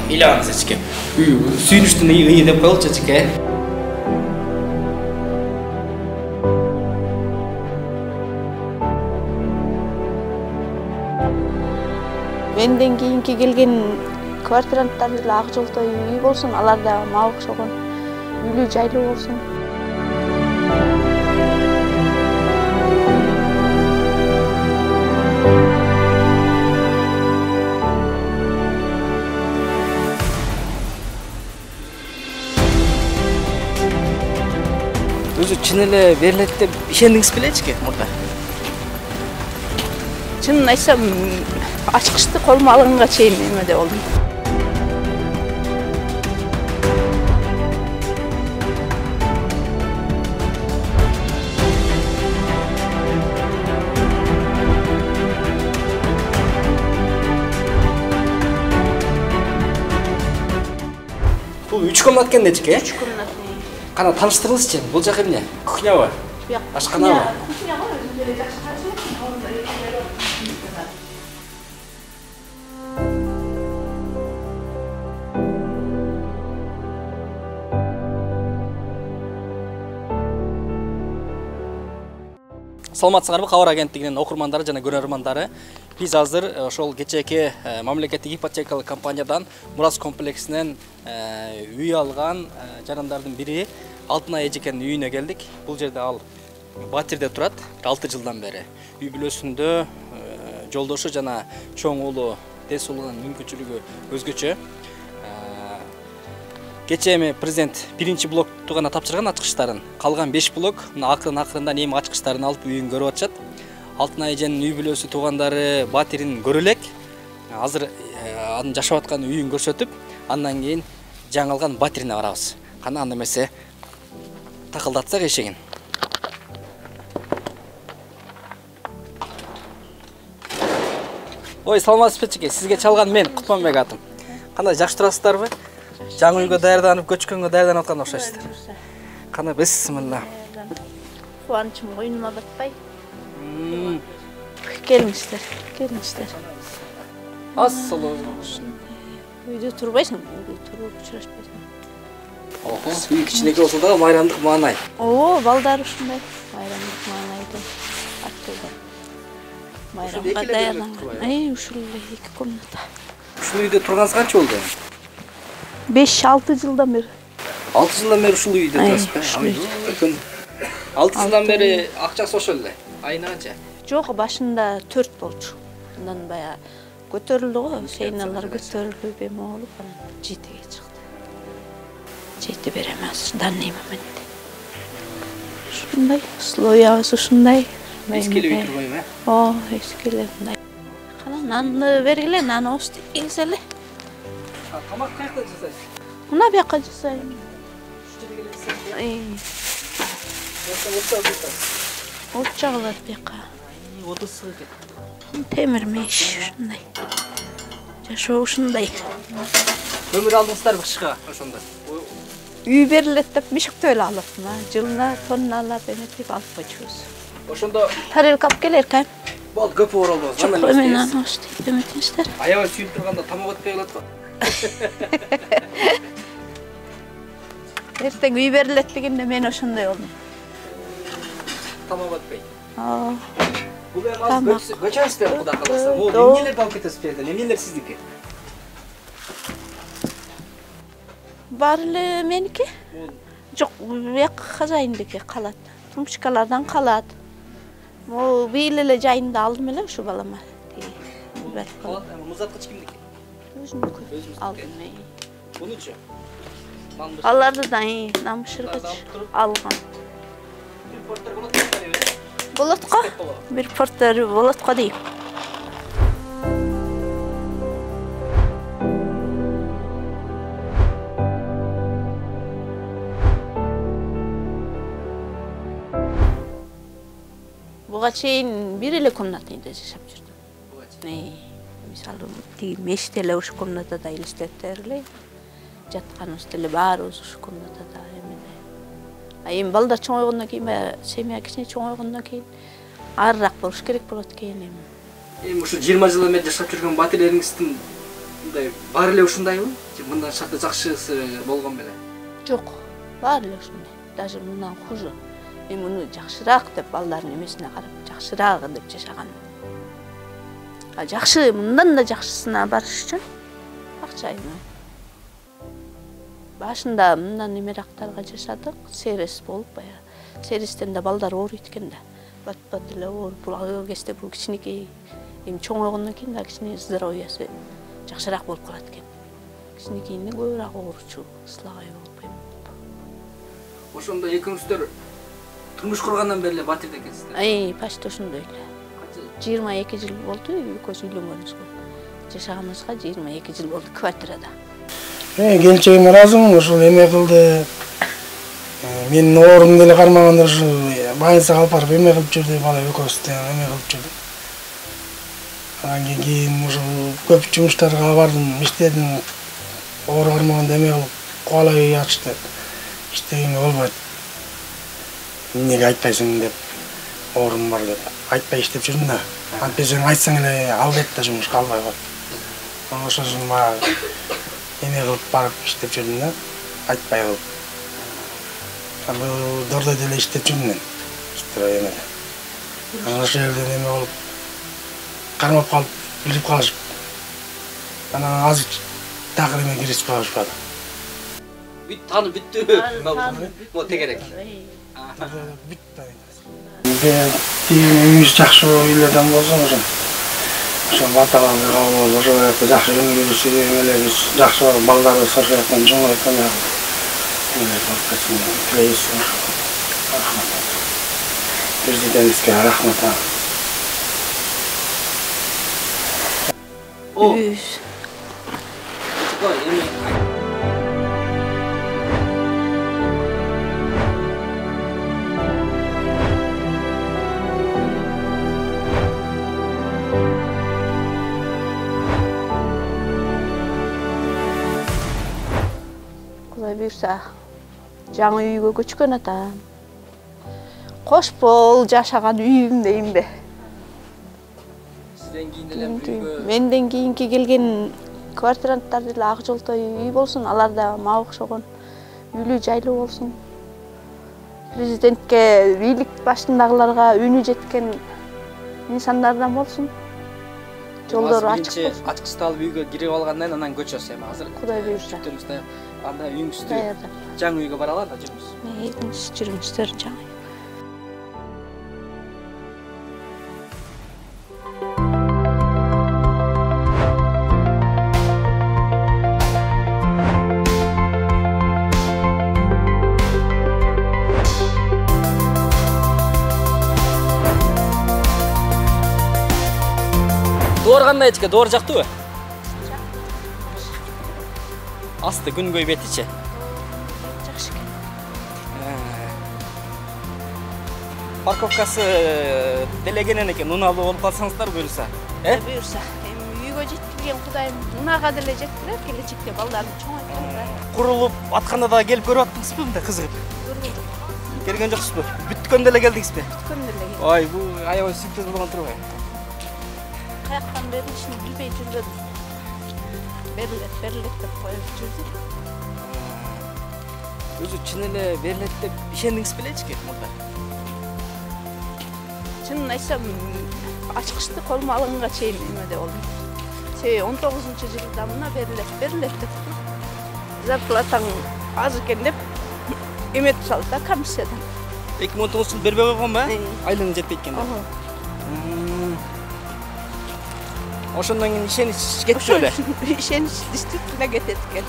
Илаңыз эчке. Сүйүнүштүн ыйы деп коелучу эчке. Менден кийинки келген квартиранттар деле ак жолтой үй болсун, алар да мага окшогон үйлүү жайлуу болсун. Өзү чын эле берилет деп ишендиңиз белечки мурда? Чынын айтсам, ачкычты колума алганга чейин эмеде болдум. Бул 3 комнат экен дечки? 3 комнат. Кана таныштырыңызчы, бул жак эмне? Кухнябы? Ашканабы? Кухняга өзү деле жакшы карашат. Саламатсыңарбы, Кабар агенттигинин окурмандары жана көрөрмандары. Биз азыр ошол кечээки мамлекеттик ипотекалык компаниядан Мурас комплексинен үй алган жарандардын бири Алтынай эжекенин үйүнө келдик. Бул жерде ал Батирде турат 6 жылдан бери. Үй бүлөсүндө жолдошу жана чоң уулу тез улугунун мүмкүнчүлүгү өзгөчө. Кечээ эми президент 1-блокту гана тапшырган ачкычтарын. Калган 5 блок акырында эми ачкычтарын алып үйүн көрүп атышат. Алтынай эженин үй бүлөсү туугандары Батирин көрө элек. Азыр анын жашап аткан үйүн көрсөтүп, андан кийин жаңылган Батирине барабыз. Кана анда эмесе такылдатсак эшигин. Ой, саламатсызбы, сизге чалган мен Кутманбек атым. Кандай жакшы турасыздарбы? Жаңы үйгө даярданып, көчкөнгө даярданып аткан окшойсуздар. Кана бисмилла. Кубанычым койнума батпай. Келиңиздер, келиңиздер. Ассалам. Үйдө турбайсың, үйдө туруп учурашпайсың. Ого, үй кичинекей болсо да майрамдык маанай. Оо, балдар ушундай. Майрамдык маанайды артылды. Майрамга даярданган. Ушул 2 комната. Ушул үйдө турганыңыз канча болду? 5-6 жылдан бери. 6 жылдан бери ушул үйдө турасызбы? 6 жылдан бери акчасы ошол эле. Айына канча? Жок, башында 4 болчу. Андан бая көтөрүлдү го, сейналар көтөрүлүп эме болуп, анан 7ге чыкты. 7 берем азыр, данный моментте. Ушундай, условиябыз ушундай. Эскиле үй турбайбы? О, эскиле мындай. Кана нанды бергиле, нан осты кийгизели. Тамак каякта жасайсыз? Мына бияка жасайм. От жагылат бияка. Отысы экен. Темир меш ушундай. Жашоо ушундай. Көмүр алдыңыздарбы кышка ошондо? Үй берилет деп мишиктеп эле алып, жылына тонналап эметип алып койчубуз. Ошондо тарелка алып келеркен. Бол көп оролбоз. Жок, мен аны остойт эметиңиздер. Аябай сүйүп турганда тамак өтпөй калат го. Эртең үй берилет дегенде мен ошондой болдум. Тамак өтпөй. Бул Тамак. эми көчөбүздө Кудай кааласа. Могу эмнелерди алып кетесиз бу жерден? Эмнелер сиздики? Бар эле меники. Жок, бияк хозяиндики калат. Тумчкалардан калат. Могу быйыл эле жайында алдым эле ушу балама. Калат, музаткыч кимдики? Өзүмдүкү. Алдым. Бунучу? Аларды да намышыргыч алган. Бир порттор болот го. Болот го. Бир порттор болот го дейм. Буга чейин бир эле комнатныйда жашап жүрдүм. Мисалы, тиги меш деле ушу комнатада элестетер эле. Жатканыбыз деле баарыбыз ушу комнатада эмеде. Эми балдар чоңойгондон кийин, семья кичине чоңойгондон кийин арыраак болуш керек болот экен эми. Эми ушу 20 жыл эмес жашап жүргөн батирлериңиздин мындай баары эле ушундайбы? Же мындан шарты жакшысы болгон беле? Жок, баары эле ушундай. Даже мындан хуже. Мен муну жакшыраак деп балдардын эмесине карап, жакшыраак деп жашаган. Жакшы, мындан да жакшысына барыш үчүн акча айнайм. Башында мындан эмерактарга жашадык, серес болуп бая. Серестен да балдар ооруйт экен да. Бат эле ооруп, бул кезде бул кичинекей эми чоңойгондон кийин да кичине здоровьясы жакшыраак болуп калат экен. Кичинекейинде көбүрөөк ооручу, сылагай болуп эми. Ошондо экөөңүздөр турмуш кургандан бери эле батирде экенсиздер. Почти ошондой эле. 22 жыл болду экөөбүз үйлөнгөнүбүзгө. Жашаганыбызга 22 жыл болду квартирада. Келчегиме ыраазымын, ушул эме кылды. Менин оорумду эле кармаганда ушу больницага алып барып эме кылып жүрдү, бала экөөбүздү эме кылып жүрдү. Андан кийин ушул көп жумуштарга бардым, иштедим. Оору кармаганда эме кылып кубалай ачты. Иштегенге болбойт. Эмнеге айтпайсың деп, оорум бар деп. Айтпай иштеп жүрдүм да. Антпесең айтсаң эле ал дейт да жумушка албай коет. Ошол үчүн баягы эме кылып барып иштеп жүрдүм да, айтпай кылып. Дордойдо эле иштеп жүрдүм мен. Эмеде. Ошол жерден эме болуп кармап калып, билип калышып. Анан азыр такыр эме киришип калышпады. Бүт таанып бүттү. Бул тегерек. Бүттү. Үйүбүз жакшы үйлерден болсун ошо. Ошо баталанды кабыл, ошо жакта жакшы өмүрүбүз, эмелерибиз жакшы болуп, балдарыбыз ошо жактан чоңоюп калган. Президентке рахмат. Кудай буйрса, жаңы үйгө көчкөн атам. Кош бол жашаган үйүм деймби? Сизден кийин эле үйгө менден кийинки келген квартиранттар деле ак жолтой үй болсун, алар да мага окшогон үйлүү жайлуу болсун. Президентке, бийлик башындагыларга үнү жеткен инсандардан болсун. Жолдору ачык болсун. Ачкычталып үйгө кирип алгандан анан көчөсүз эми азыр. Кудай буйрса. Анда үйүңүздү жаңы үйгө бара алат да жүрүңүз. Жүрүңүздөр жаңы. Доор кандай эчке? Доор жактыбы? Асты күнгөй бетичи. Жакшы экен. Парковкасы делегенен экен, унаалуу болуп калсаңыздар буюрса. Буюрса, эми үйгө жеткирген Кудайым унага деле жеткирет, келечекте балдарды чоңойтат. Курулуп атканда да келип көрүп аттыңызбы мындай кызыгып? Келген жоксузбу? Бүткөндө эле келдиңизби? Бүткөндө эле келдим. Ой, бул аябай сюрприз болгон турбайбы? Каяктан берилишин билбей жүргөдүм. Берилет деп коюп жүрдүк. Өзү чын эле берилет деп ишендиңиз белечи мурда? Чынын айтсам, ачкычты колума алганга чейин эмеде болдум. 19-жылда мына берилет деп. Зарплатаң аз экен деп эметип салды да комиссиядан. 2019-жылы бербей койгон ба? Айлыгың жетпейт экен деп. Ошондон кийин ишенич кетчү эле. Ишенич действительно кетет экен.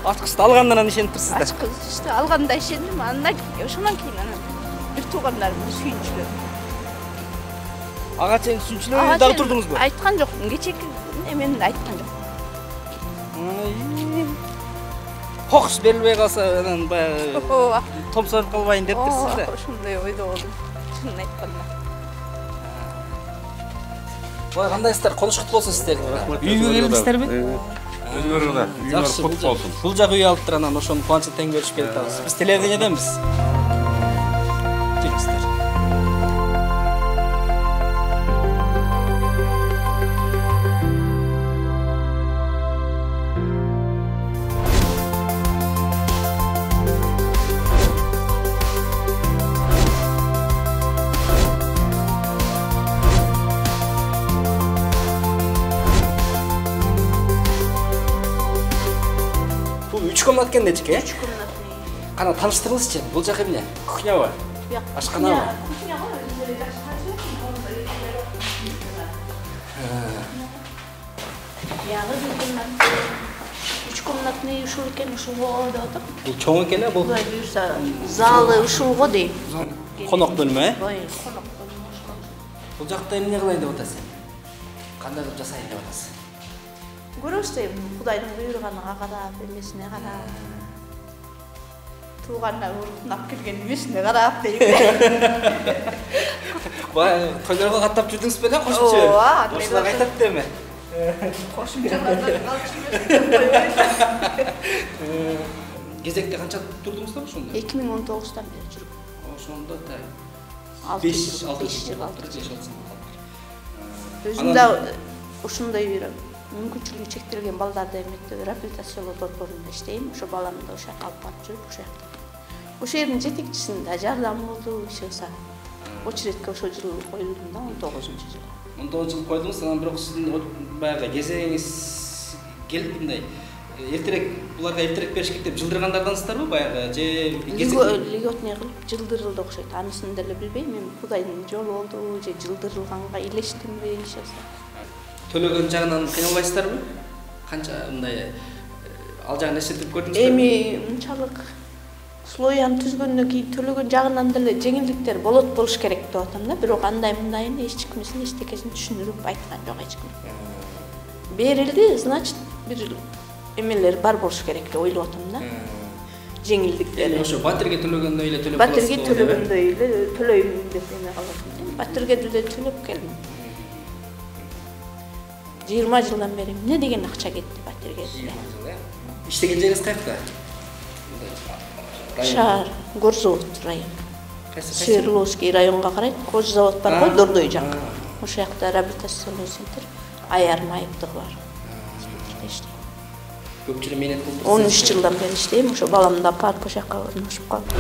Ачкычты алгандан анан ишенип турсуз да. Ачкычты алганда ишендим, андан ошондон кийин анан бир туугандарым сүйүнчүлөр. Ага чейин сүйүнчүлөр дагы турдуңузбу? Айткан жокмун, кечеки эмени айткан жокмун. Кокус берилбей калса анан баягы томсоруп калбайын дептирсиз да. Ошондой ойдо болдум. Чынын айтканда. Ой, кандайсыздар? Колуш кут болсун сиздер. Үйгө келдиңиздерби? Өзгөрү да. Үйүңөр кут болсун. Бул жак үй алыптыр, анан ошону кубанычын тең бөлүшүп келип атабыз. Биз телевидениеденбиз. комнат экен дечике. 3 комнатный. Кана тааныштырыңызчы. Бул жак эмне? Кухнябы? Ашканабы? Кухня го өзүлөрү жакшы. Ягы 3 комнатный ушул экен, ушулго деп атам. Бул чоң экен бул. Будай буюрса залы ушулго дейм. Конок бөлмө, Ой, конок бөлмө ушул. Бул жакта эмне кылайын деп атасың? Кандай кылып жасайын деп атасың? Көрөбүз дейм, Кудайдын буйруганына карап, эмесине карап. Туугандар урунап келген эмесине карап дейм. Бай, тойлорго каттап жүрдүңүз беле кошумча? Ооба, ошолар айтат деме. Кошумчаларды алып Кезекте канча турдуңуздар ошондо? 2019-дан бери жүрүп. Ошондо да 5-6 жыл жыл. қалды. Өзүм да ушундай бир мүмкүнчүлүгү чектелген балдарды эметтеп реабилитациялоо борборунда иштейм. Ошо баламды ошо жака алып барып жүрүп ошо жакта. Ошо жердин жетекчисинде жардам болду, ишеса. Очередке ошо жылы коюлдум да 19-жыл. 19 жыл койдуңуз, анан бирок сиздин баягы кезеңиз келип мындай эртерээк буларга эртерээк бериш керек деп жылдыргандардансыздарбы баягы же льготный кылып жылдырылды окшойт. Анысын деле билбейм. Мен Кудайдын жолу болду же жылдырылганга илештимби ишеса. Төлөгөн жагынан кыйналбайсыздарбы? Канча мындай ал жагын эсептеп көрдүңүзбү? Эми мынчалык слоян түзгөндөн кийин төлөгөн жагынан деле жеңилдиктер болуш керек деп атам да. Бирок андай мындайын эч кимисин эчтекесин түшүндүрүп айткан жок эч ким. Берилди, значит, бир эмелер бар болуш керек деп ойлоп атам да. Жеңилдиктер. Ошо батирге төлөгөндөй эле төлөп каласыз. Батирге төлөгөндөй эле төлөйм деп эме калат. Батирге деле төлөп келдим. 20 жылдан бери эмне деген акча кетти батирге. Иштеген жериңиз кайякта? Шаар, Горзавод район. Свердловский районга карайт, Кожзавод бар го, Дордой жак. Ошол жакта реабилитациялоо центр, аярым айыптыгы бар. Көп жыл менен кылдыңыз. 13 жылдан бери иштейм, ошо баламды алып барып ошол жака орношуп калдым.